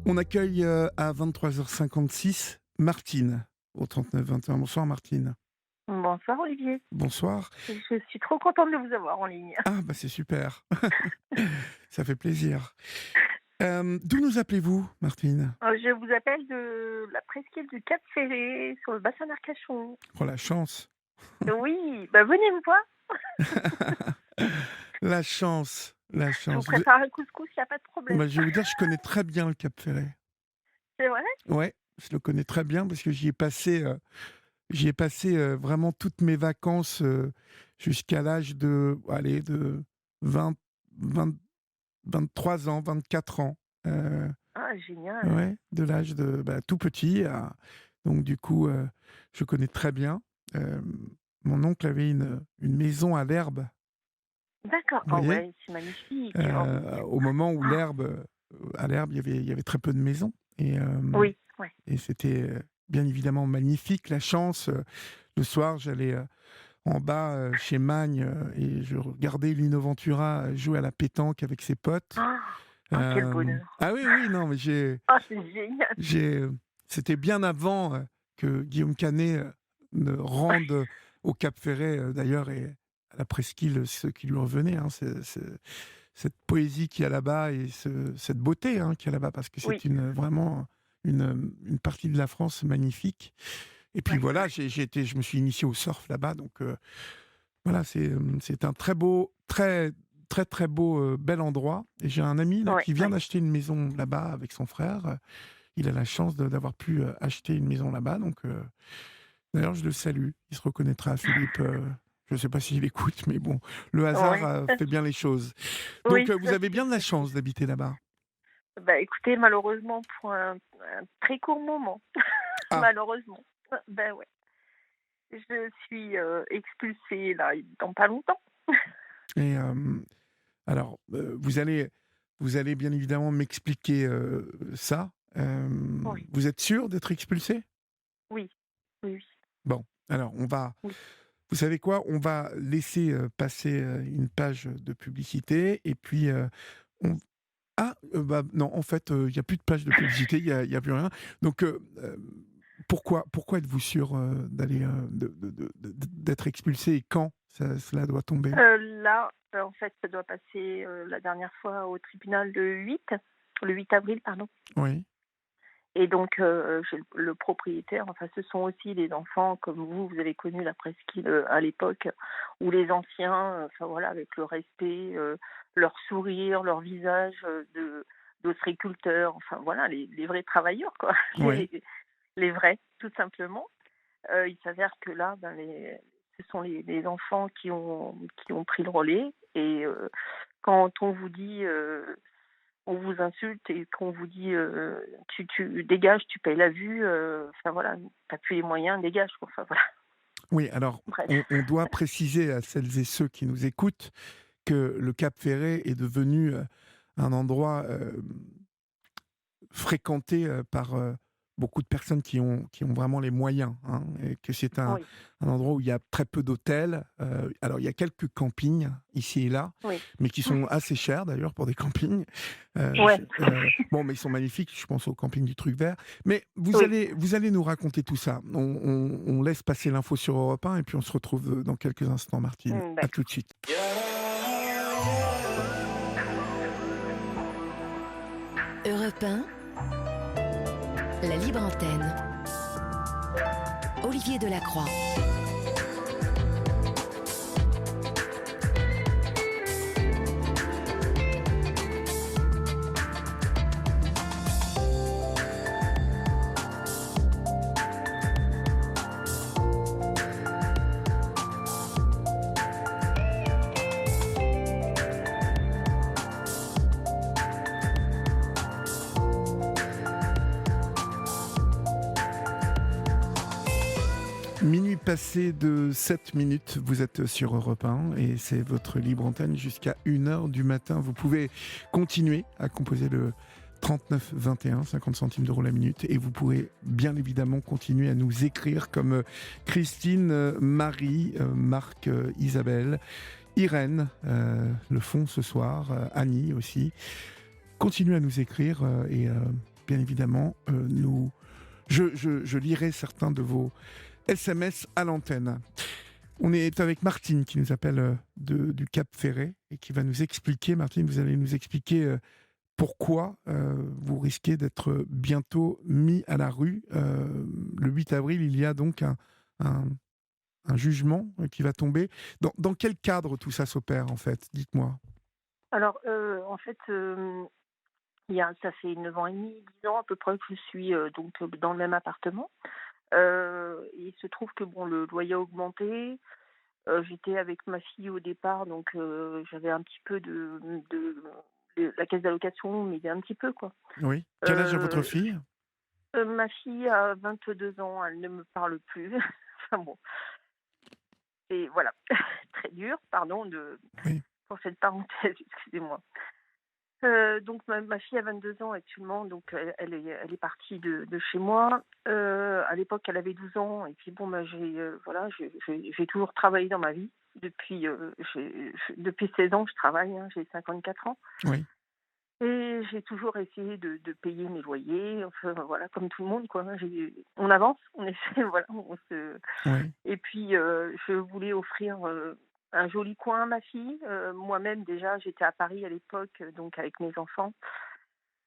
On accueille à 23h56 Martine au 39 21. Bonsoir Martine. Bonsoir Olivier. Bonsoir. Je suis trop contente de vous avoir en ligne. Ah bah c'est super. Ça fait plaisir. D'où nous appelez-vous Martine? Je vous appelle de la presqu'île du Cap Ferré sur le bassin d'Arcachon. Oh la chance. Oui, bah venez me voir. La chance, la Je vous chance. prépare un couscous, il n'y a pas de problème. Bah, je vais vous dire, je connais très bien le Cap Ferret. C'est vrai? Ouais, je le connais très bien parce que j'y ai passé vraiment toutes mes vacances jusqu'à l'âge de, allez, de 20, 20 23 ans, 24 ans. Euh, Ah, génial. ouais, de l'âge de tout petit. Donc du coup, je connais très bien. Euh, Mon oncle avait une maison à l'herbe, D'accord. vous Oh voyez. ouais, c'est magnifique. Oh oui. Au moment où Ah, à l'herbe, il y avait très peu de maisons. oui, ouais. Et c'était bien évidemment magnifique. La chance, le soir, j'allais en bas chez Magne et je regardais Lino Ventura jouer à la pétanque avec ses potes. Ah, ah, quel bonheur. Ah oui, oui, non, mais Ah, c'est génial. j'ai, c'était bien avant que Guillaume Canet ne rende au Cap Ferret, d'ailleurs, et à la presqu'île ce qui lui revenait, hein, cette poésie qu'il y a là-bas et cette beauté qu'il y a là-bas, parce que Oui, c'est vraiment une partie de la France magnifique. Et puis ouais, voilà, ouais. je me suis initié au surf là-bas, donc voilà, c'est un très beau, très très très beau, bel endroit. Et j'ai un ami là Ouais, qui vient ouais. d'acheter une maison là-bas avec son frère. Il a la chance d'avoir pu acheter une maison là-bas, donc d'ailleurs je le salue. Il se reconnaîtra, Philippe. Je ne sais pas s'il écoute, mais bon, le hasard Ouais. fait bien les choses. Donc Oui, vous ça avez c'est bien de la sûr. chance d'habiter là-bas. Bah écoutez, malheureusement pour un très court moment. Ah, Malheureusement. Ben ouais. Je suis expulsée là dans pas longtemps. et alors vous allez bien évidemment m'expliquer ça. Oui, Vous êtes sûr d'être expulsé? oui, oui, oui, Bon, alors oui. vous savez quoi? On va laisser passer une page de publicité et puis on non, en fait, il y a plus de page de publicité, il y a plus rien. Donc pourquoi êtes-vous sûr d'aller, d'être expulsé et quand cela doit tomber? Là, en fait, ça doit passer la dernière fois au tribunal le 8 avril, pardon. Oui, Et donc, j'ai le propriétaire, enfin, ce sont aussi les enfants comme vous avez connu la presqu'île à l'époque, où les anciens, enfin voilà, avec le respect, leur sourire, leur visage d'ostréiculteurs, enfin voilà, les vrais travailleurs, quoi, oui. les vrais, tout simplement. Il s'avère que là, ce sont les enfants qui ont pris le relais et quand on vous dit, on vous insulte et qu'on vous dit, «Tu dégages, tu payes la vue», enfin voilà, tu plus les moyens, dégage quoi, enfin voilà. Oui, alors Bref. on doit préciser à celles et ceux qui nous écoutent que le Cap Ferret est devenu, un endroit, fréquenté, par, beaucoup de personnes qui ont vraiment les moyens, hein, et que c'est un Oui, un endroit où il y a très peu d'hôtels. Alors il y a quelques campings ici et là, oui. mais qui sont assez chers d'ailleurs pour des campings. Ouais, Bon, mais ils sont magnifiques, je pense au camping du Truc Vert. Mais vous oui. allez vous allez nous raconter tout ça. On laisse passer l'info sur Europe 1 et puis on se retrouve, dans quelques instants Martine. À tout de D'accord. suite. Europe 1, la libre antenne. Olivier Delacroix. Minuit passé de 7 minutes, vous êtes sur Europe 1 et c'est votre libre antenne jusqu'à 1h du matin. Vous pouvez continuer à composer le 39 21, 50 centimes d'euros la minute, et vous pourrez bien évidemment continuer à nous écrire comme Christine, Marie, Marc, Isabelle, Irène le font ce soir, Annie aussi. Continuez à nous écrire et bien évidemment, je lirai certains de vos SMS à l'antenne. On est avec Martine qui nous appelle du Cap Ferret et qui va nous expliquer, Martine, vous allez nous expliquer pourquoi vous risquez d'être bientôt mis à la rue. Le 8 avril, il y a donc un jugement qui va tomber. Dans quel cadre tout ça s'opère, en fait? Dites-moi. Alors, en fait, ça fait 9 ans et demi, 10 ans à peu près que je suis donc dans le même appartement. Il se trouve que bon, le loyer a augmenté. J'étais avec ma fille au départ, donc j'avais un petit peu de la caisse d'allocation, mais un petit peu, quoi. Oui. Quel âge a votre Euh, fille? Ma fille a 22 ans, elle ne me parle plus. Enfin bon, et voilà, très dur, pardon Oui. pour cette parenthèse, excusez-moi. Donc ma fille a 22 ans actuellement, donc elle est partie de chez moi. À l'époque, elle avait 12 ans, et puis bon, bah, j'ai toujours travaillé dans ma vie. Depuis 16 ans, je travaille, hein, j'ai 54 ans. Oui. Et j'ai toujours essayé de payer mes loyers, enfin voilà, comme tout le monde, quoi. On avance, on essaie, voilà, Oui. et puis je voulais offrir un joli coin à ma fille. Moi-même déjà, j'étais à Paris à l'époque, donc avec mes enfants.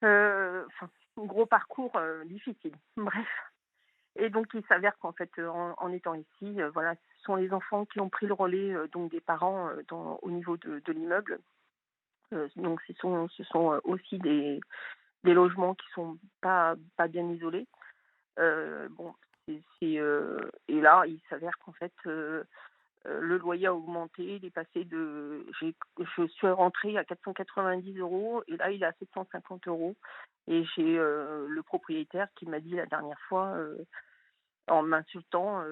Enfin, un gros parcours difficile. Bref. Et donc il s'avère qu'en fait, en étant ici, voilà, ce sont les enfants qui ont pris le relais donc des parents au niveau de l'immeuble. Donc ce sont aussi des logements qui sont pas bien isolés. Bon, et là, il s'avère qu'en fait, le loyer a augmenté. Il est passé je suis rentrée à 490 euros et là, il est à 750 euros. Et j'ai le propriétaire qui m'a dit la dernière fois, en m'insultant,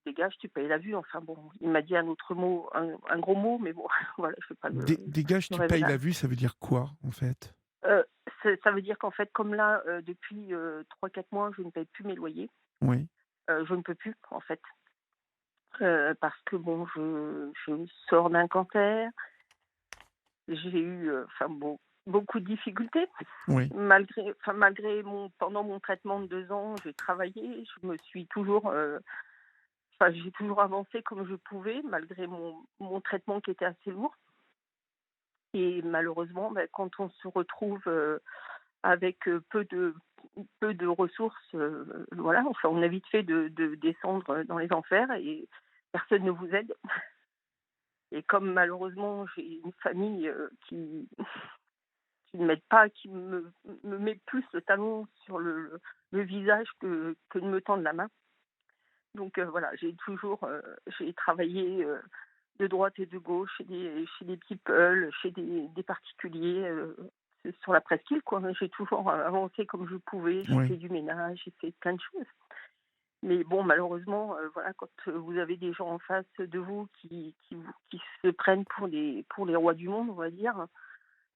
dégage, tu payes la vue. Enfin bon, il m'a dit un autre mot, un gros mot, mais bon, voilà, je ne vais pas Dégage, le tu payes révéler. la vue, ça veut dire quoi, en fait? Euh, Ça veut dire qu'en fait, comme là, depuis 3-4 mois, je ne paye plus mes loyers. Oui. Je ne peux plus, en fait. Parce que bon, je sors d'un cancer. J'ai eu enfin bon, beaucoup de difficultés. Oui. Pendant mon traitement de 2 ans, j'ai travaillé. J'ai toujours avancé comme je pouvais, malgré mon traitement qui était assez lourd. Et malheureusement, quand on se retrouve avec peu de ressources, voilà, enfin, on a vite fait de descendre dans les enfers et personne ne vous aide. Et comme malheureusement j'ai une famille qui ne m'aide pas, qui me met plus le talon sur le visage que de me tendre la main. Donc voilà, j'ai travaillé de droite et de gauche chez des people, chez des particuliers, sur la presqu'île, quoi. J'ai toujours avancé comme je pouvais, j'ai Oui. fait du ménage, j'ai fait plein de choses. Mais bon, malheureusement, voilà, quand vous avez des gens en face de vous qui se prennent pour les rois du monde, on va dire,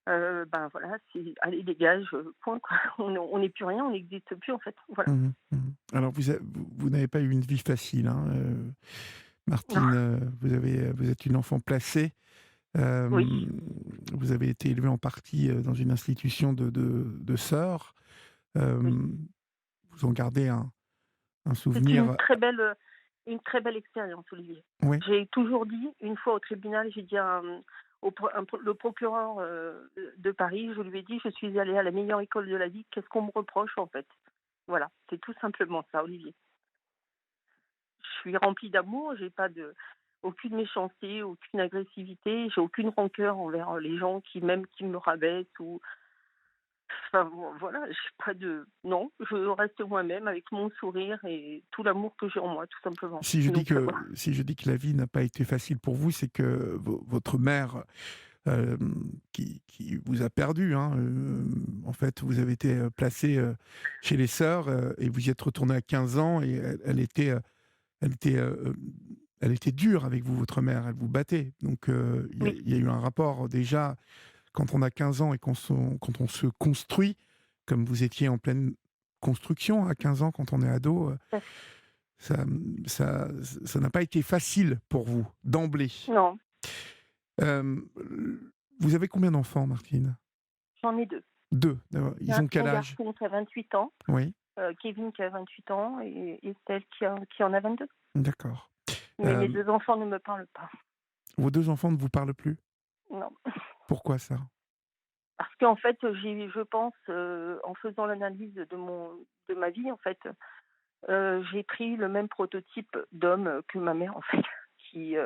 ben voilà, c'est allez, dégage, point, quoi. On n'est plus rien, on n'existe plus, en fait. Voilà. Mhm, mhm. Alors, vous n'avez pas eu une vie facile, hein, Non. Martine. Vous êtes une enfant placée. Euh, Oui. Vous avez été élevée en partie dans une institution de sœurs. Oui. Vous en gardez un C'est souvenir. une très belle expérience, Olivier. Oui. J'ai toujours dit, une fois au tribunal, j'ai dit le procureur de Paris, je lui ai dit, je suis allée à la meilleure école de la vie, qu'est-ce qu'on me reproche, en fait? Voilà, c'est tout simplement ça, Olivier. Je suis remplie d'amour, j'ai pas aucune méchanceté, aucune agressivité, j'ai aucune rancœur envers les gens qui me rabaissent ou enfin bon, voilà, j'ai pas de non, je reste moi-même avec mon sourire et tout l'amour que j'ai en moi, tout simplement. Donc voilà. Si je dis que la vie n'a pas été facile pour vous, c'est que votre mère, euh, qui vous a perdu, hein, en fait, vous avez été placé chez les sœurs et vous y êtes retourné à 15 ans et elle était, elle était dure avec vous, votre mère, elle vous battait. Donc Oui, il y a eu un rapport déjà quand on a 15 ans et quand on se construit, comme vous étiez en pleine construction à 15 ans quand on est ado, ça ça ça n'a pas été facile pour vous, d'emblée. non, Vous avez combien d'enfants, Martine? j'en ai 2. Deux, d'accord. Il y a Ils ont quel un âge? garçon qui a 28 ans, Oui, Kevin qui a 28 ans et Estelle qui en a 22. d'accord. Mais mes Euh, 2 enfants ne me parlent pas. Vos deux enfants ne vous parlent plus? Non. Pourquoi ça? Parce qu'en fait, je pense, en faisant l'analyse de ma vie, en fait, j'ai pris le même prototype d'homme que ma mère, en fait, qui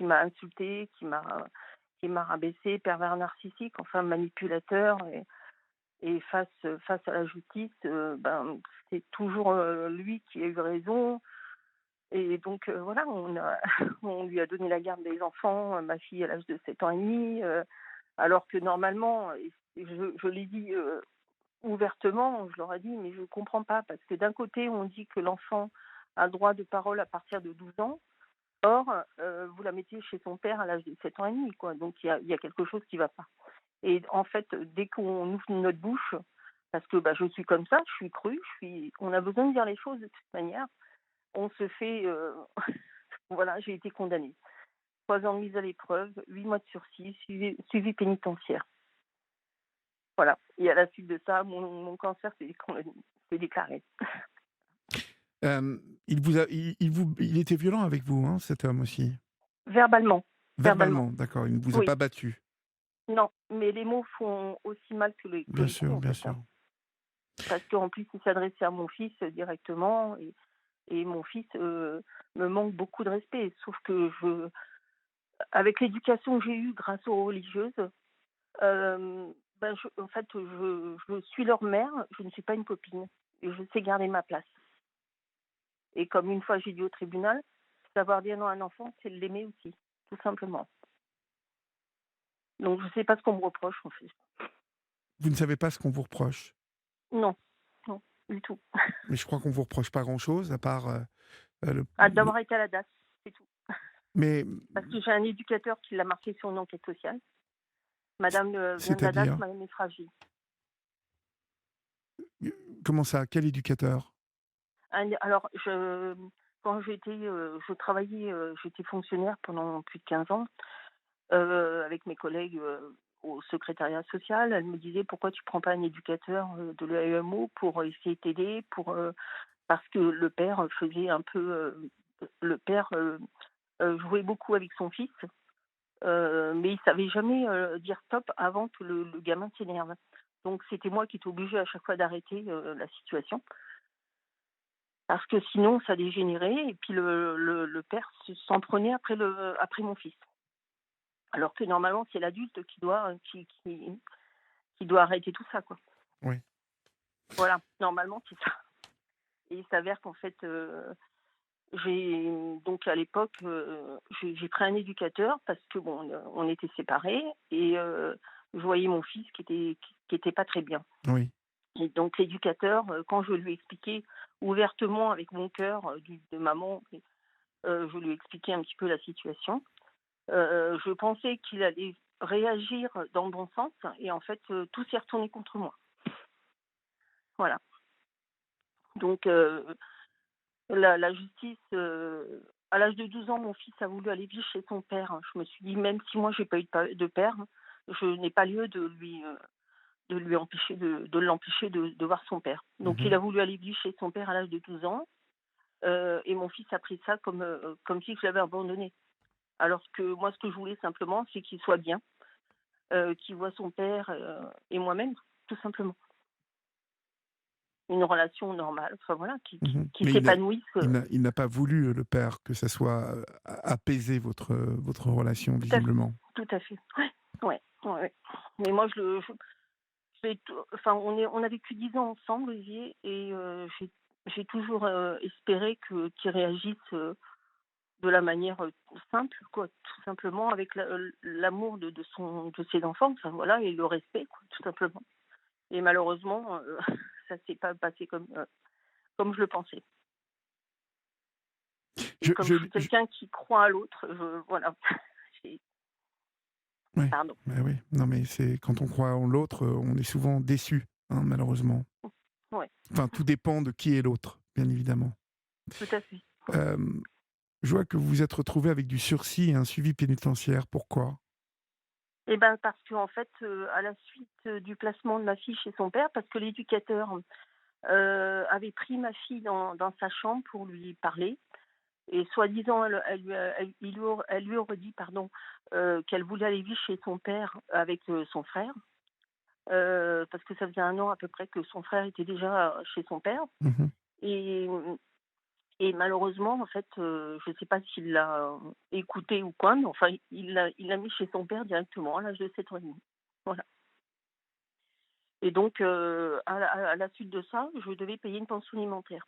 m'a insultée, qui m'a rabaissée, pervers narcissique, enfin manipulateur et face à la justice, ben, c'est toujours, lui qui a eu raison et donc voilà, on lui a donné la garde des enfants, ma fille à l'âge de 7 ans et demi, alors que normalement et je l'ai dit, ouvertement, je leur ai dit: «Mais je ne comprends pas» parce que d'un côté, on dit que l'enfant a le droit de parole à partir de 12 ans. Or, vous la mettez chez son père à l'âge de 7 ans et demi, quoi, donc il y a quelque chose qui ne va pas. Et en fait, dès qu'on ouvre notre bouche, parce que, bah, je suis comme ça, je suis crue, on a besoin de dire les choses de toute manière. On se fait, voilà, j'ai été condamnée. 3 ans de mise à l'épreuve, 8 mois de sursis, suivi pénitentiaire. Voilà, et à la suite de ça, mon cancer s'est déclaré. Il était violent avec vous, hein, cet homme aussi? Verbalement, verbalement. Verbalement, d'accord, il ne vous a Oui, pas battu? non, mais les mots font aussi mal que Bien les coups, sûr, en bien fait, sûr. hein. Parce qu'en plus, il s'adressait à mon fils directement et mon fils, me manque beaucoup de respect. Sauf que avec l'éducation que j'ai eue grâce aux religieuses, ben, en fait, je suis leur mère, je ne suis pas une copine et je sais garder ma place. Et comme une fois j'ai dit au tribunal, savoir dire non à un enfant, c'est l'aimer aussi, tout simplement. Donc je ne sais pas ce qu'on me reproche, en fait. Vous ne savez pas ce qu'on vous reproche? Non, non, du tout. Mais je crois qu'on vous reproche pas grand-chose à part, le Ah, d'avoir été à la DAS, c'est tout. mais Parce que j'ai un éducateur qui l'a marqué sur une enquête sociale. Madame vient de la DAS, c'est-à-dire? madame est fragile. Comment ça? Quel éducateur? Alors, quand je travaillais, j'étais fonctionnaire pendant plus de 15 ans, avec mes collègues au secrétariat social. Elle me disait: «Pourquoi tu prends pas un éducateur de l'AEMO pour essayer de t'aider?» Parce que le père faisait un peu, le père jouait beaucoup avec son fils, mais il savait jamais dire stop avant que le gamin s'énerve. Donc c'était moi qui étais obligée à chaque fois d'arrêter la situation. Parce que sinon, ça dégénérait et puis le père s'en prenait après mon fils. Alors que normalement, c'est l'adulte qui doit arrêter tout ça, quoi. Oui. Voilà, normalement, c'est ça. Et il s'avère qu'en fait, j'ai donc à l'époque, j'ai pris un éducateur parce que bon, on était séparés et je voyais mon fils qui était pas très bien. Oui. Et donc l'éducateur, quand je lui expliquais ouvertement avec mon cœur, de maman, je lui expliquais un petit peu la situation. Je pensais qu'il allait réagir dans le bon sens et en fait, tout s'est retourné contre moi. Voilà. Donc la justice, à l'âge de 12 ans, mon fils a voulu aller vivre chez son père. Je me suis dit: «Même si moi j'ai pas eu de père, je n'ai pas lieu de lui empêcher de l'empêcher de voir son père». Donc il Mmh. a voulu aller vivre chez son père à l'âge de 12 ans, et mon fils a pris ça comme si je l'avais abandonné. Alors que moi, ce que je voulais simplement, c'est qu'il soit bien, qu'il voit son père, et moi-même, tout simplement. Une relation normale, enfin voilà, Mmh. qui Mais s'épanouisse. il n'a pas voulu, le père, que ça soit, apaiser votre relation Tout à fait, visiblement. tout à fait. Ouais, ouais, ouais, ouais. Mais moi, enfin, on a vécu 10 ans ensemble, Olivier, et j'ai toujours espéré qu'il réagisse de la manière simple, quoi, tout simplement, avec l'amour de ses enfants, enfin voilà, et le respect, quoi, tout simplement. Et malheureusement, ça s'est pas passé comme je le pensais. Et Je comme je je suis je quelqu'un qui croit à l'autre, voilà. J'ai- Ouais, Pardon. bah, oui. Non, mais c'est quand on croit en l'autre, on est souvent déçu, hein, malheureusement. Ouais, Enfin, tout dépend de qui est l'autre, bien évidemment. tout à fait. Je vois que vous vous êtes retrouvé avec du sursis et un suivi pénitentiaire. Pourquoi? Et ben, parce qu'en fait, à la suite, du placement de ma fille chez son père, parce que l'éducateur, avait pris ma fille dans sa chambre pour lui parler et soi-disant elle lui aurait dit pardon, qu'elle voulait aller vivre chez son père avec, son frère, parce que ça faisait 1 an à peu près que son frère était déjà chez son père Mmh. et et malheureusement en fait, je ne sais pas s'il l'a écouté ou quoi, mais enfin il l'a mis chez son père directement à l'âge de 7 ans et demi. Voilà. Et donc, à la suite de ça, je devais payer une pension alimentaire.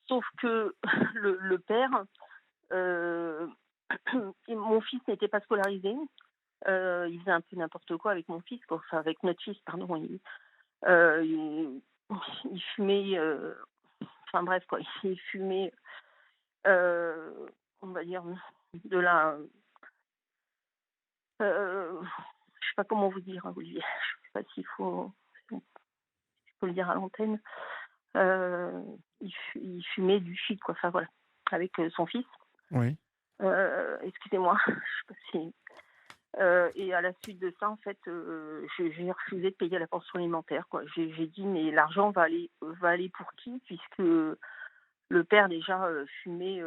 Sauf que le père, heu, mon fils n'était pas scolarisé, il faisait un peu n'importe quoi avec mon fils, quoi, enfin avec notre fils pardon, heu, il il fumait, enfin bref quoi, il fumait, heu, on va dire de la, je sais pas comment vous dire, hein, Olivier, je sais pas si on peut le dire à l'antenne. Il fumait du shit quoi, enfin voilà, avec, son fils. Oui. Excusez-moi, je sais pas si et à la suite de ça, en fait, j'ai refusé de payer la pension alimentaire, quoi. J'ai dit: «Mais l'argent va aller pour qui?» puisque le père déjà, fumait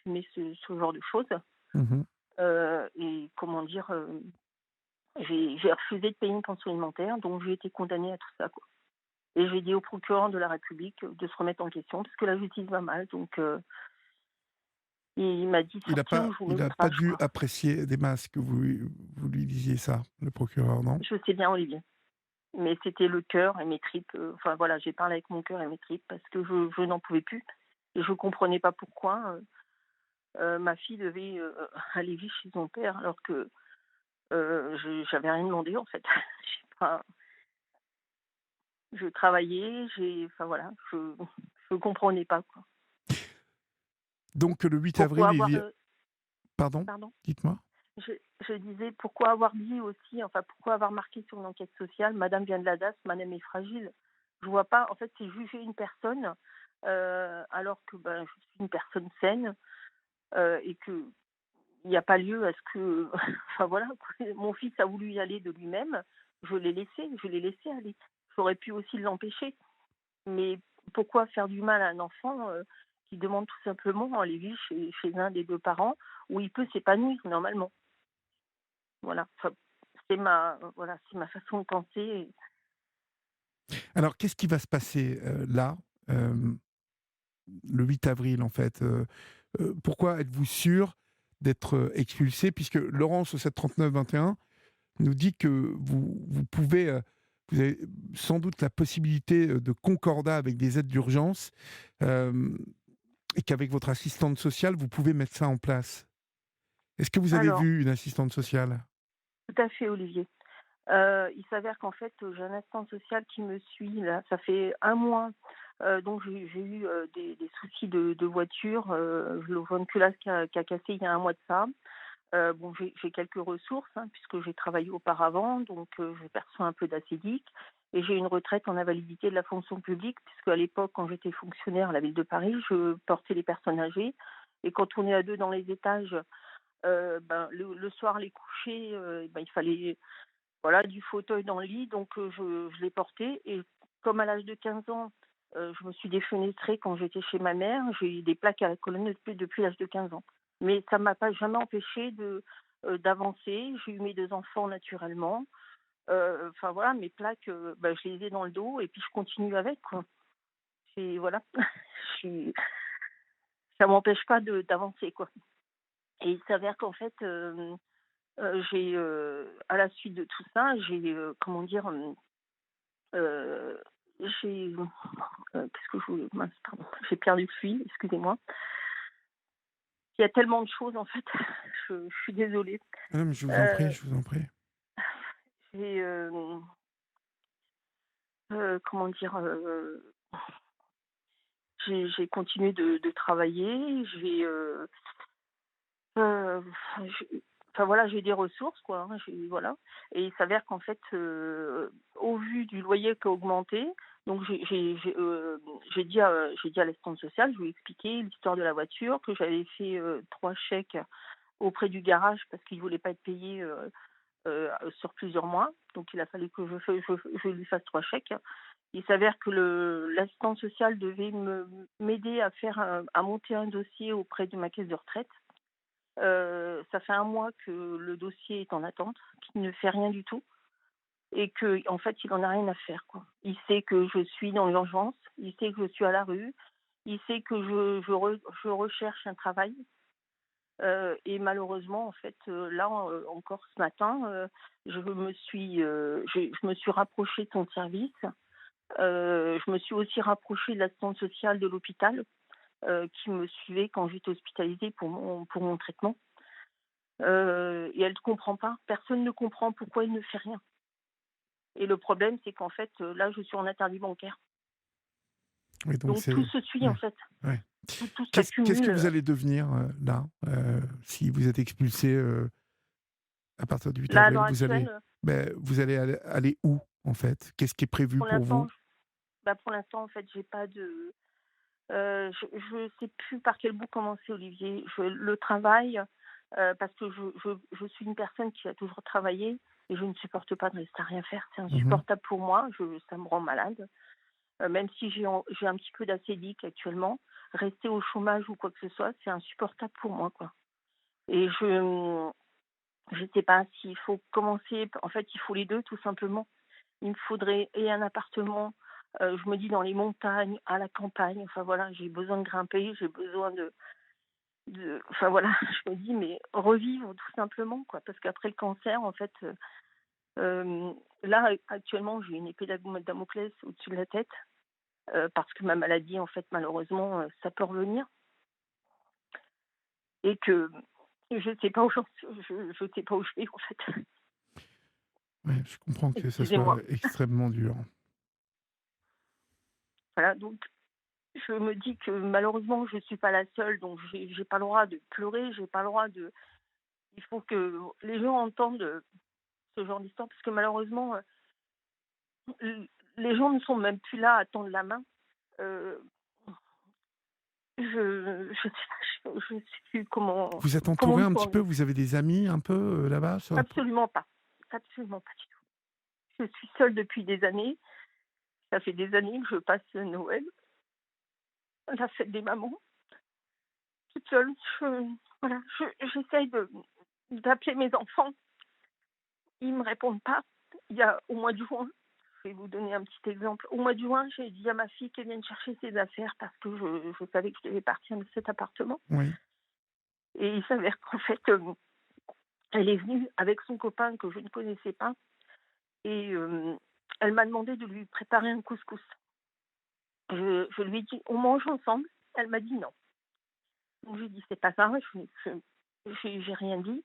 ce genre de choses, Mmh. et comment dire? J'ai refusé de payer une pension alimentaire, donc j'ai été condamnée à tout ça, quoi, et j'ai dit au procureur de la République, de se remettre en question parce que la justice va mal, donc il m'a dit Il n'a surtout: pas «Je vous mets il au a pas trash», dû quoi. apprécier des masses que vous lui disiez ça, le procureur, non? Je sais bien, Olivier. Mais c'était le cœur et mes tripes, enfin voilà, j'ai parlé avec mon cœur et mes tripes parce que je n'en pouvais plus et je comprenais pas pourquoi, ma fille devait, aller vivre chez son père alors que, j'avais rien demandé en fait. J'ai pas je travaillais, enfin voilà, je comprenais pas quoi. Donc le 8 Pourquoi avril, il avoir, y a pardon? pardon? Dites-moi? Je je disais pourquoi avoir dit aussi, enfin pourquoi avoir marqué sur l'enquête sociale: «Madame vient de la DAS, madame est fragile». Je vois pas, en fait, c'est juger une personne, alors que, ben, je suis une personne saine, et qu'il n'y a pas lieu à ce que enfin voilà quoi. Mon fils a voulu y aller de lui-même, je l'ai laissé aller. J'aurais pu aussi l'empêcher, mais pourquoi faire du mal à un enfant, qui demande tout simplement à aller vivre chez un des 2 parents où il peut s'épanouir normalement? Voilà, enfin, c'est ma façon de penser. Alors qu'est-ce qui va se passer, là, hem, le 8 avril, en fait? Pourquoi êtes-vous sûr d'être, expulsé? Puisque Laurence au 739-21 nous dit que vous pouvez, vous avez sans doute la possibilité, de concordat avec des aides d'urgence, hem et qu'avec votre assistante sociale, vous pouvez mettre ça en place. Est-ce que vous avez Alors, vu une assistante sociale? tout à fait, Olivier. Il s'avère qu'en fait, j'ai un assistant social qui me suit là, ça fait 1 mois, donc j'ai eu, des soucis de voiture, le ventricular qui a cassé il y a 1 mois de ça. Bon, j'ai quelques ressources, hein, puisque j'ai travaillé auparavant, donc je perçois un peu d'acédique et j'ai une retraite en invalidité de la fonction publique, puisque à l'époque, quand j'étais fonctionnaire à la ville de Paris, je portais les personnes âgées et quand on est à 2 dans les étages, ben, le soir, les coucher, ben, il fallait, voilà, du fauteuil dans le lit, donc je l'ai porté et comme à l'âge de 15 ans, je me suis défenestrée quand j'étais chez ma mère, j'ai eu des plaques à la colonne depuis l'âge de 15 ans. Mais ça m'a pas jamais empêché d'avancer. J'ai eu mes 2 enfants naturellement, enfin voilà, mes plaques, bah, je les ai dans le dos et puis je continue avec, quoi. C'est voilà, je suis ça m'empêche pas d'avancer, quoi, et il s'avère qu'en fait, j'ai, à la suite de tout ça, j'ai, comment dire? Heu, j'ai, qu'est-ce que je voulais? Mince, pardon, j'ai perdu le fil, excusez-moi. Il y a tellement de choses en fait, je suis désolée. Ah non, mais je vous en prie, Heu, je vous en prie. j'ai, comment dire? J'ai continué de travailler, heu, j'ai enfin voilà, j'ai des ressources quoi, hein, voilà, et il s'avère qu'en fait, au vu du loyer qui a augmenté, donc j'ai dit à l'assistante sociale, je lui ai expliqué l'histoire de la voiture, que j'avais fait, 3 chèques auprès du garage parce qu'ils ne voulaient pas être payés, sur plusieurs mois. Donc il a fallu que je lui fasse 3 chèques. Il s'avère que l'assistante sociale devait m'aider à monter un dossier auprès de ma caisse de retraite. Ça fait un mois que le dossier est en attente, qu'il ne fait rien du tout et qu'en fait, il en a rien à faire, quoi. Il sait que je suis dans l'urgence, il sait que je suis à la rue, il sait que je recherche un travail. Et malheureusement, en fait, là, encore ce matin, je me suis rapprochée de son service. Je me suis aussi rapprochée de l'assistante sociale de l'hôpital, qui me suivait quand j'étais hospitalisée pour mon traitement. Et elle ne comprend pas. Personne ne comprend pourquoi il ne fait rien. Et le problème, c'est qu'en fait, là, je suis en interdit bancaire. Oui, donc Donc tout se suit, en ouais, fait. ouais. Tout Qu'est-ce que s'accumule. vous allez devenir là, si vous êtes expulsé à partir du 8 Là, à avril? l'heure actuelle, Vous allez aller où, en fait? Qu'est-ce qui est prévu pour pour l'instant, vous? pour l'instant, en fait, j'ai pas de. Je sais plus par quel bout commencer, Olivier. Le travail, parce que je suis une personne qui a toujours travaillé et je ne supporte pas de rester à rien faire. C'est Mhm. insupportable pour moi. Ça me rend malade. Même si j'ai un petit peu d'acédique actuellement, rester au chômage ou quoi que ce soit, c'est insupportable pour moi, quoi. Et je sais pas s'il faut commencer. En fait, il faut les deux, tout simplement. Il me faudrait et un appartement, je me dis dans les montagnes, à la campagne. Enfin voilà, j'ai besoin de grimper, j'ai besoin enfin voilà, je me dis mais revivre tout simplement, quoi. Parce qu'après le cancer, en fait, là actuellement j'ai une épée Damoclès au-dessus de la tête, parce que ma maladie, en fait, malheureusement, ça peut revenir et que je sais pas où je sais pas où je vais, en fait. Ouais, je comprends que ça soit Excusez-moi. extrêmement dur. Voilà, donc je me dis que malheureusement je suis pas la seule, donc j'ai pas le droit de pleurer, j'ai pas le droit de. Il faut que les gens entendent ce genre d'histoire, parce que malheureusement les gens ne sont même plus là à tendre la main. Euh, je sais pas, je sais plus Vous êtes comment entouré me un petit peu? tourner. Vous avez des amis un peu là-bas Absolument pas, absolument pas du tout. Je suis seule depuis des années. Ça fait des années que je passe Noël, la fête des mamans, toute seule. Voilà, j'essaye d'appeler mes enfants. Ils ne me répondent pas. Il y a au mois de juin, je vais vous donner un petit exemple. Au mois de juin, j'ai dit à ma fille qu'elle vienne chercher ses affaires parce que je savais que je devais partir de cet appartement. Oui. Et il s'avère qu'en fait, elle est venue avec son copain que je ne connaissais pas. Et elle m'a demandé de lui préparer un couscous. Je lui ai dit, on mange ensemble. Elle m'a dit non. Donc, je lui ai dit, c'est pas grave, j'ai rien dit.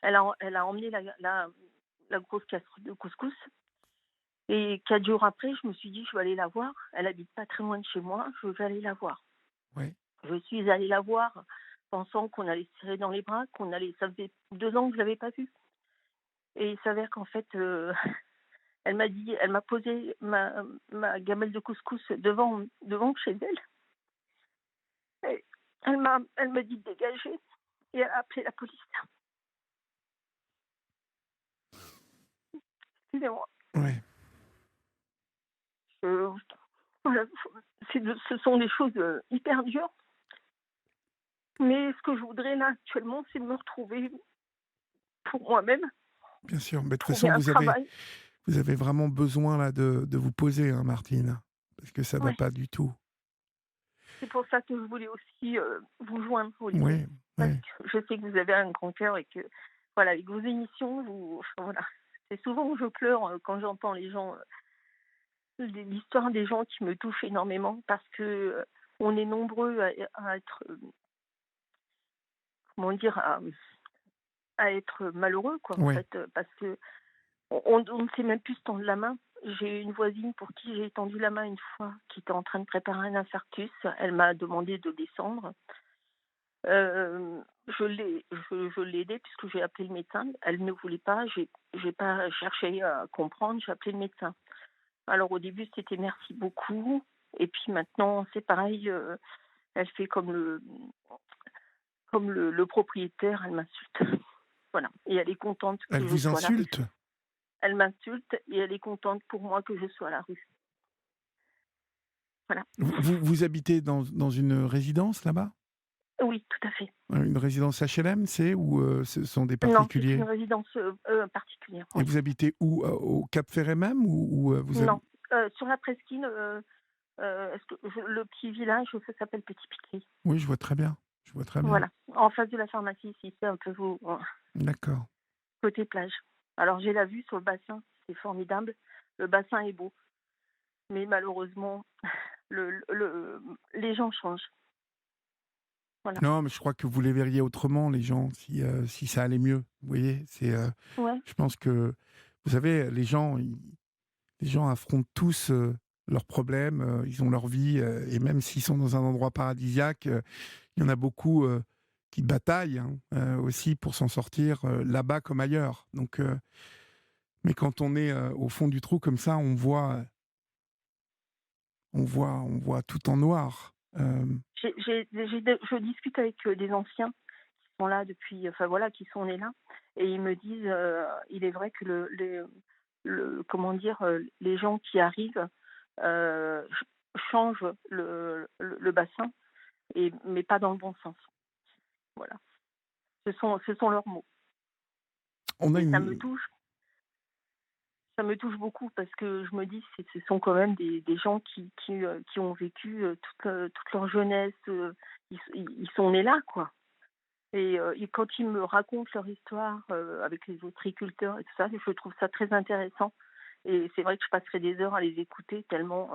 Elle a emmené la grosse casserole de couscous. Et 4 jours après, je me suis dit, je vais aller la voir. Elle habite pas très loin de chez moi, je vais aller la voir. Oui. Je suis allée la voir, pensant qu'on allait se serrer dans les bras, ça faisait 2 ans que je l'avais pas vue. Et il s'avère qu'en fait, elle m'a posé ma gamelle de couscous devant chez elle. Et elle m'a dit de dégager et elle a appelé la police. Excusez-moi. Oui. Voilà, ce sont des choses hyper dures. Mais ce que je voudrais là actuellement, c'est me retrouver pour moi-même, Bien sûr. Mais de toute trouver façon, un travail. vous avez vraiment besoin là de vous poser, hein, Martine, parce que ça va Ouais. pas du tout. C'est pour ça que je voulais aussi vous joindre, Olivier. Oui. Parce Oui. que je sais que vous avez un grand cœur et que, voilà, avec vos émissions, enfin, voilà. C'est souvent où je pleure quand j'entends les gens, l'histoire des gens qui me touchent énormément parce que on est nombreux à être, comment dire, à être malheureux, quoi, en Oui. fait, parce que on ne sait même plus se tendre la main. J'ai une voisine pour qui j'ai tendu la main une fois, qui était en train de préparer un infarctus. Elle m'a demandé de descendre. Je l'ai aidée puisque j'ai appelé le médecin. Elle ne voulait pas. J'ai pas cherché à comprendre. J'ai appelé le médecin. Alors au début c'était merci beaucoup. Et puis maintenant c'est pareil. Elle fait comme le propriétaire. Elle m'insulte. Voilà. Et elle est contente Elle que je vous sois à la rue. insulte? Elle m'insulte et elle est contente pour moi que je sois à la rue. Voilà. Vous habitez dans une résidence là-bas? Oui, tout à fait. Une résidence HLM, c'est ou ce sont des Non, c'est une particuliers? résidence, particulière, Et oui. vous habitez où? Au Cap Ferret même ou vous Non, habitez? sur la presqu'île, est-ce que le petit village, ça s'appelle Petit Picly. Oui, je vois très bien, je vois très bien. Voilà, en face de la pharmacie, si c'est un peu vous D'accord. côté plage. Alors j'ai la vue sur le bassin, c'est formidable. Le bassin est beau, mais malheureusement, les gens changent. Voilà. Non, mais je crois que vous les verriez autrement, les gens, si ça allait mieux. Vous voyez? Ouais, Je pense que, vous savez, les gens affrontent tous, leurs problèmes, ils ont leur vie, et même s'ils sont dans un endroit paradisiaque, il y en a beaucoup, qui bataillent, hein, aussi pour s'en sortir, là-bas comme ailleurs. Donc, mais quand on est, au fond du trou comme ça, on voit tout en noir. je discute avec des anciens qui sont là depuis, enfin voilà, qui sont nés là, et ils me disent, il est vrai que comment dire, les gens qui arrivent changent le bassin, mais pas dans le bon sens. Voilà. Ce sont leurs mots. On a Et une ça me touche beaucoup parce que je me dis, ce sont quand même des gens qui ont vécu toute leur jeunesse. Ils sont nés là, quoi. Et quand ils me racontent leur histoire avec les ostréiculteurs et tout ça, je trouve ça très intéressant. Et c'est vrai que je passerai des heures à les écouter tellement,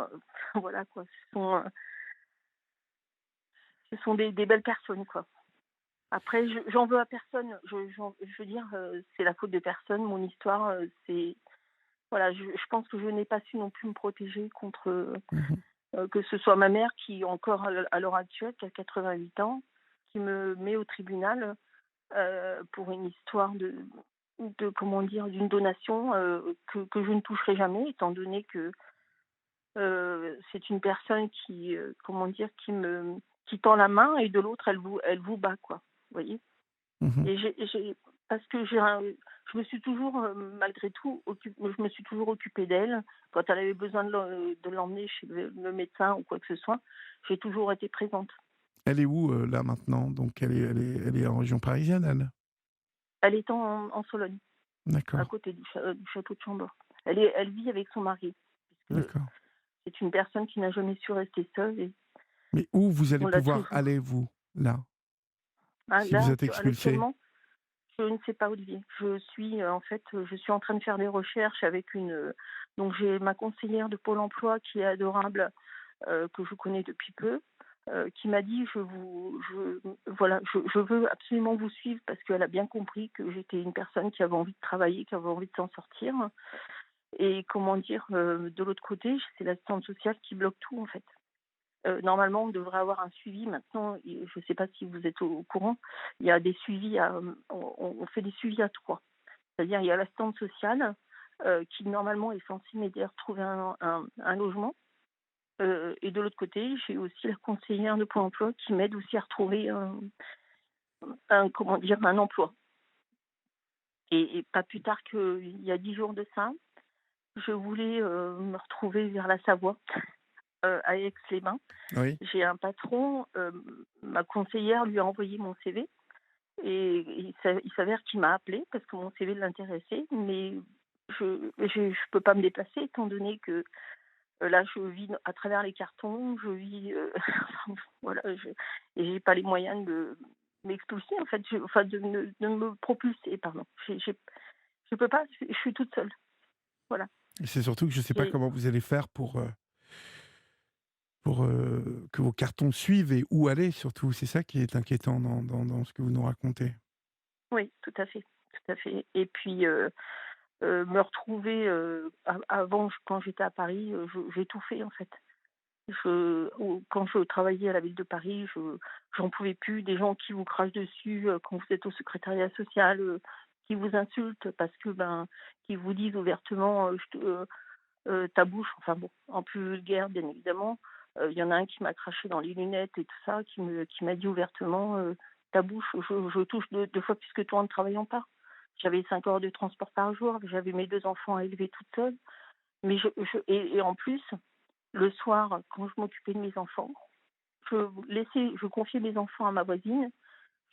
voilà quoi, ce sont des belles personnes quoi. Après, j'en veux à personne. Je veux dire, c'est la faute de personne. Mon histoire, c'est voilà, je pense que je n'ai pas su non plus me protéger contre mmh que ce soit ma mère qui encore à l'heure actuelle, qui a 88 ans, qui me met au tribunal pour une histoire de comment dire, d'une donation que je ne toucherai jamais, étant donné que c'est une personne qui, comment dire, qui tend la main et de l'autre, elle vous bat, quoi. Vous voyez. mh. Et parce que je me suis toujours, malgré tout, je me suis toujours occupée d'elle. Quand elle avait besoin de l'emmener chez le médecin ou quoi que ce soit, j'ai toujours été présente. Elle est où, là, maintenant? Donc elle est en région parisienne, elle? Elle est en Sologne, à D'accord, côté du château de Chambord. Elle vit avec son mari, puisque d'accord. c'est une personne qui n'a jamais su rester seule et Mais où vous allez on l'a pouvoir toujours. aller, vous, là, Ah, si vous là, êtes expulsé? actuellement, je ne sais pas, Olivier. En fait, je suis en train de faire des recherches avec donc j'ai ma conseillère de Pôle emploi qui est adorable, que je connais depuis peu, qui m'a dit: voilà, je veux absolument vous suivre parce qu'elle a bien compris que j'étais une personne qui avait envie de travailler, qui avait envie de s'en sortir. Et comment dire, de l'autre côté, c'est l'assistante sociale qui bloque tout, en fait. Normalement, on devrait avoir un suivi. Maintenant, je ne sais pas si vous êtes au courant, il y a des suivis on fait des suivis à 3. C'est-à-dire, il y a l'assistante sociale, qui normalement est censée m'aider à retrouver un logement. Et de l'autre côté, j'ai aussi la conseillère de Pôle emploi qui m'aide aussi à retrouver comment dire, un emploi. Et pas plus tard qu'il y a 10 jours de ça, je voulais me retrouver vers la Savoie, à Aix-les-Bains. Oui. J'ai un patron, ma conseillère lui a envoyé mon CV et il s'avère qu'il m'a appelé parce que mon CV l'intéressait, mais je peux pas me déplacer étant donné que là je vis à travers les cartons, je vis, voilà, et j'ai pas les moyens de m'expulser en fait, enfin de me propulser, pardon. Je peux pas, je suis toute seule, voilà. Et c'est surtout que je ne sais pas J'ai comment vous allez faire pour, que vos cartons suivent et où aller surtout. C'est ça qui est inquiétant dans ce que vous nous racontez. Oui, tout à fait. Et puis me retrouver, avant, quand j'étais à Paris, j'ai tout fait en fait. Quand je travaillais à la ville de Paris, j'en pouvais plus des gens qui vous crachent dessus quand vous êtes au secrétariat social, qui vous insultent parce que qui vous disent ouvertement ta bouche, enfin bon, en plus vulgaire bien évidemment. Il y en a un qui m'a craché dans les lunettes et tout ça, qui m'a dit ouvertement ta bouche, je touche deux fois plus que toi en ne travaillant pas. J'avais 5 heures de transport par jour, j'avais mes 2 enfants à élever toute seule. Mais et en plus, le soir, quand je m'occupais de mes enfants, je confiais mes enfants à ma voisine.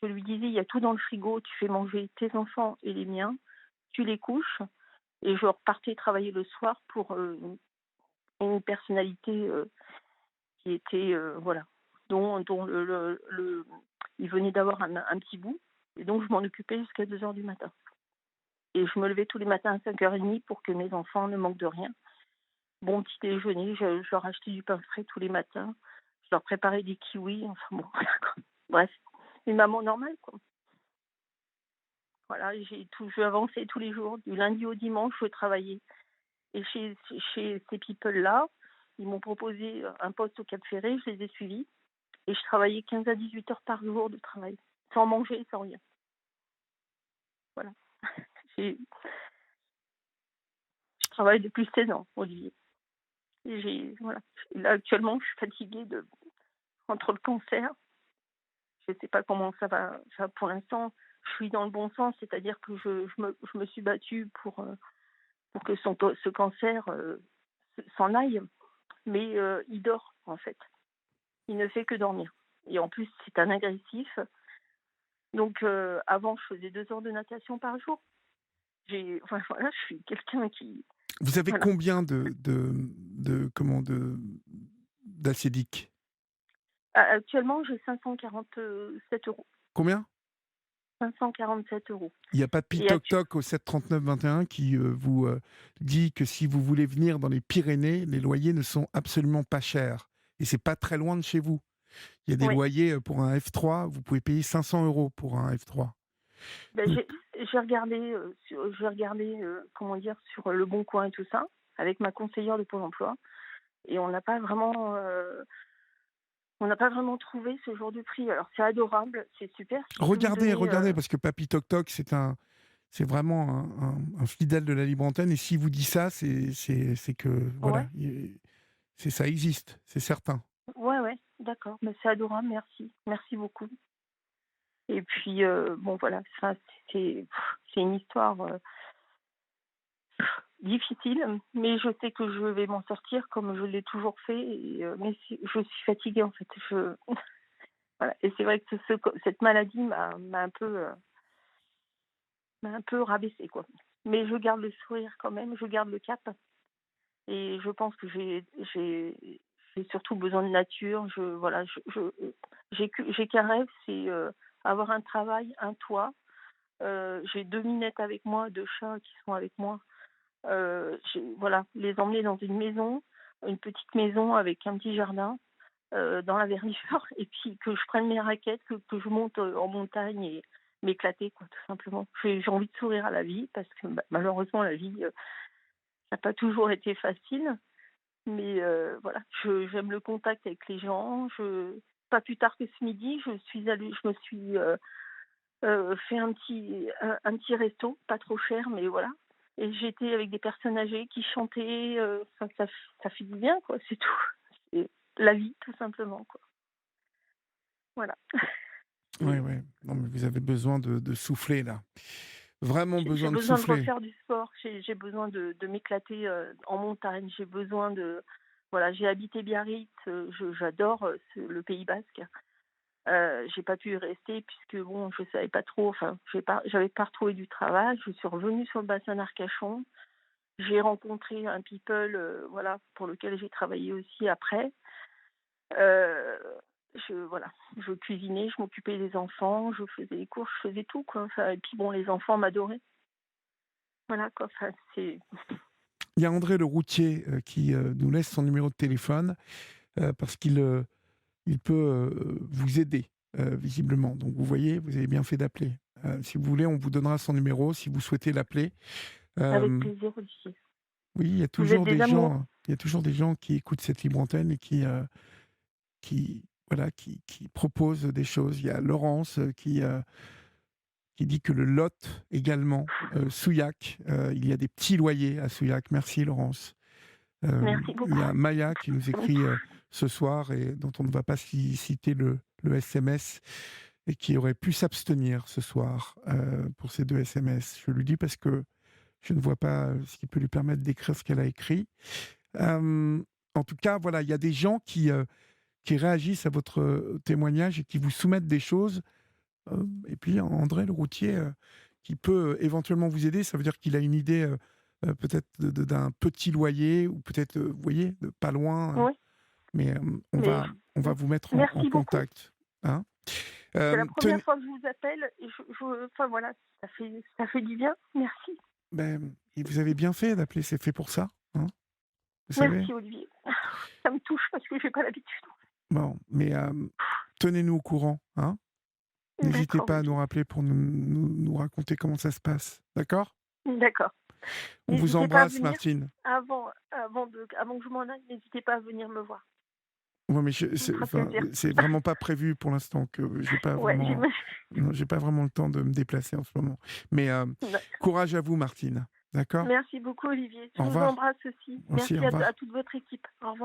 Je lui disais: «Il y a tout dans le frigo, tu fais manger tes enfants et les miens, tu les couches», et je repartais travailler le soir pour, une personnalité, qui était, voilà, dont il venait d'avoir un petit bout, et donc je m'en occupais jusqu'à 2 heures du matin, et je me levais tous les matins à 5h30 pour que mes enfants ne manquent de rien. Bon petit déjeuner, je leur achetais du pain frais tous les matins, je leur préparais des kiwis, enfin bon, voilà quoi. Bref, une maman normale, quoi. Voilà, je avançais tous les jours, du lundi au dimanche, je travaillais. Et chez ces people-là, ils m'ont proposé un poste au Cap Ferré, je les ai suivis, et je travaillais 15 à 18 heures par jour de travail, sans manger, sans rien. Voilà. J'ai- Je travaille depuis 16 ans, Olivier. Et voilà. Et là, actuellement, je suis fatiguée entre le cancer. Je ne sais pas comment ça va. Enfin, pour l'instant, je suis dans le bon sens, c'est-à-dire que je me suis battue pour que ce cancer s'en aille. Mais il dort, en fait. Il ne fait que dormir. Et en plus, c'est un agressif. Donc, avant, je faisais 2 heures de natation par jour. Enfin, voilà, je suis quelqu'un qui. Vous avez Voilà. combien d'acédique? Actuellement, j'ai 547 €. Combien? 547 €. Il n'y a pas de Et Pitoc-Toc au 739-21 qui vous dit que si vous voulez venir dans les Pyrénées, les loyers ne sont absolument pas chers. Et c'est pas très loin de chez vous. Il y a des ouais. loyers pour un F3, vous pouvez payer 500 € pour un F3. Ben, Donc, j'ai regardé, comment dire, sur Le Bon Coin et tout ça, avec ma conseillère de Pôle emploi, et on n'a pas vraiment trouvé ce genre de prix. Alors, c'est adorable, c'est super si peut me donner. regardez, parce que Papy Toc Toc, c'est vraiment un fidèle de la libre antenne. Et s'il vous dit ça, c'est que, voilà, Ouais, ça existe, c'est certain. ouais, d'accord. Mais c'est adorable, merci. Merci beaucoup. Et puis, bon, voilà, ça, c'est une histoire difficile, mais je sais que je vais m'en sortir comme je l'ai toujours fait. Et, mais je suis fatiguée, en fait. Voilà. Et c'est vrai que cette maladie m'a un peu rabaissée, quoi. Mais je garde le sourire quand même, je garde le cap. Et je pense que j'ai surtout besoin de nature. Voilà, j'ai qu'un rêve, c'est avoir un travail, un toit. J'ai 2 minettes avec moi, 2 chats qui sont avec moi. Voilà, les emmener dans une petite maison avec un petit jardin, dans la verdure, et puis que je prenne mes raquettes, que je monte en montagne et m'éclater, quoi, tout simplement. J'ai envie de sourire à la vie parce que malheureusement, la vie n'a pas toujours été facile. Mais voilà, j'aime le contact avec les gens. Pas plus tard que ce midi, je me suis fait un petit resto, pas trop cher, mais voilà. Et j'étais avec des personnes âgées qui chantaient. Enfin, ça fait du bien, quoi, c'est tout. C'est la vie, tout simplement, quoi. Voilà. Oui, Et oui. Non, mais vous avez besoin de souffler, là. Vraiment j'ai besoin de besoin de souffler. refaire du sport. J'ai besoin de m'éclater en montagne. J'ai besoin de. Voilà, j'ai habité Biarritz. J'adore le Pays Basque. J'ai pas pu y rester puisque bon, je savais pas trop. Enfin, j'avais pas retrouvé du travail. Je suis revenue sur le bassin d'Arcachon. J'ai rencontré un people, voilà, pour lequel j'ai travaillé aussi après. Euh, voilà, je cuisinais, je m'occupais des enfants, je faisais les courses, je faisais tout, quoi. Enfin, et puis bon, les enfants m'adoraient. Voilà, quoi. Enfin, c'est. Il y a André le routier qui nous laisse son numéro de téléphone parce il peut vous aider, visiblement. Donc vous voyez, vous avez bien fait d'appeler. Si vous voulez, on vous donnera son numéro si vous souhaitez l'appeler. Avec Euh, plaisir, Olivier. oui, Vous êtes des amours. il y a toujours des gens qui écoutent cette libre antenne et voilà, qui proposent des choses. Il y a Laurence qui dit que le Lot également, Souillac, il y a des petits loyers à Souillac. Merci Laurence. Merci Il y beaucoup. a Maya qui nous Ça me écrit touche. ce soir et dont on ne va pas citer le SMS. et qui aurait pu s'abstenir ce soir pour ces 2 SMS. Je lui dis parce que je ne vois pas ce qui peut lui permettre d'écrire ce qu'elle a écrit. En tout cas, voilà, il y a des gens qui réagissent à votre témoignage et qui vous soumettent des choses. Et puis André le routier, qui peut éventuellement vous aider, ça veut dire qu'il a une idée peut-être d'un petit loyer ou peut-être, vous voyez, de pas loin. Oui, Mais mais on va vous mettre en merci beaucoup. contact. Hein. C'est la première Tenez, fois que je vous appelle et enfin voilà, ça fait du bien. Merci. et vous avez bien fait d'appeler, c'est fait pour ça. Hein, vous savez. Merci Olivier. Ça me touche parce que j'ai pas l'habitude. Bon, mais tenez-nous au courant. Hein. N'hésitez D'accord, pas à nous Olivier. rappeler pour nous raconter comment ça se passe. D'accord. D'accord. On vous N'hésitez pas à embrasse, venir Martine. avant que je m'en aille, n'hésitez pas à venir me voir. Ouais, mais Ça me fera plaisir. c'est vraiment pas prévu pour l'instant que j'ai pas Ouais, vraiment, non, j'ai pas vraiment le temps de me déplacer en ce moment. Mais courage à vous, Martine. D'accord. Merci beaucoup Olivier. Je Au vous revoir. embrasse aussi. Aussi, Merci au revoir. à toute votre équipe. Au revoir.